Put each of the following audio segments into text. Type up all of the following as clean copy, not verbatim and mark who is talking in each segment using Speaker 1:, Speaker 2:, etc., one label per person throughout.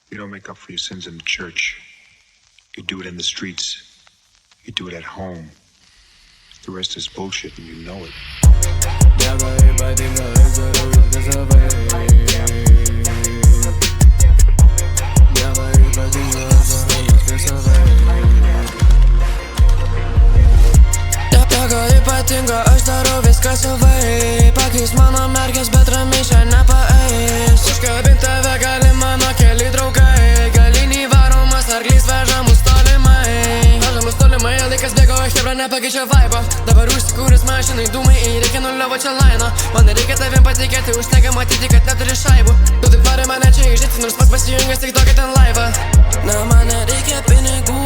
Speaker 1: You don't make up for your sins in the church. You do it in the streets. You do it at home. The rest is bullshit and you know it.
Speaker 2: Ypatinga, aš darau viską savai. Pakeis mano merkės, bet ramiai šiandien nepaeis. Užkabint tave gali mano keli draugai. Galinį varomas arklys veža mus tolimai. Veža mus tolimai, laikas bėgo, hebra nepakeičia vaibo. Dabar užsikūręs mašinai dūmai, reikia nuliovo čia laino. Man nereikia tavim patikėti, užtenka matyti, kad neturi šaibų. Tu taip nori mane čia išžyti, nors pats pasijungęs tik tokį ten laivą. Na man nereikia pinigų,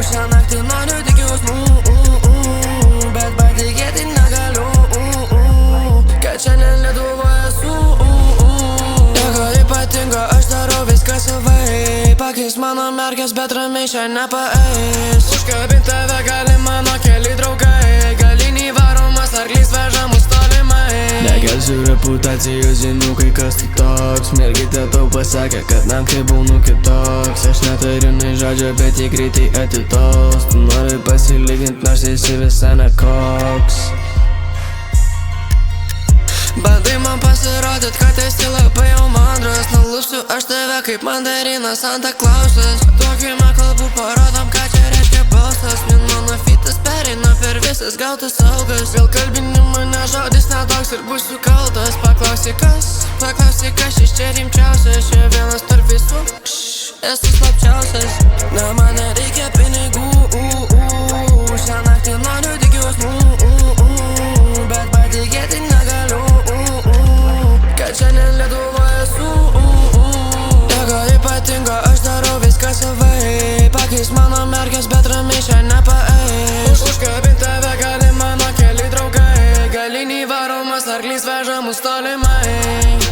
Speaker 2: šią naktį noriu tik jausmų. Bet patikėti negaliu, kad šiandien Lietuvoje esu. Nieko ypatingo, aš darau viską savai. Pakeis mano merkės, bet ramiai šiandien nepaeis. Užkabint tave gali mano keli draugai. Galinį varomas arklys veža mus tolimai. Nekelsiu reputacijos žinių, kai kas tu toks. Mergytė tau pasakė, kad naktį būnu kitoks. Aš neturiu nei žodžio, bet jį greitai atitols. Tu nori pasilygint, nors esi visai nekoks. Bandai man pasirodyt, kad esi labai jau mandras. Nulupsiu aš tave kaip mandarinas Santa Klausas. Duokime kalbų, parodom, ką čia reiškia balsas. Mano fitas pereina per visas gautas algas. Gal kalbinimą ne žodis netoks ir būsiu kaltas. Paklausi kas iš čia rimčiausias. Čia vienas tarp visų, esu slapčiausias. Na man nereikia pinigų, šią naktį noriu tik jausmų. Bet patikėti negaliu, kad šiandien Lietuvoje esu. Nieko ypatingo, aš darau viską savai. Pakeis mano merkės, bet ramiai šiandien nepaeis. Užkabint tave gali mano keli draugai. Galinį varomas arklys veža mus tolimai.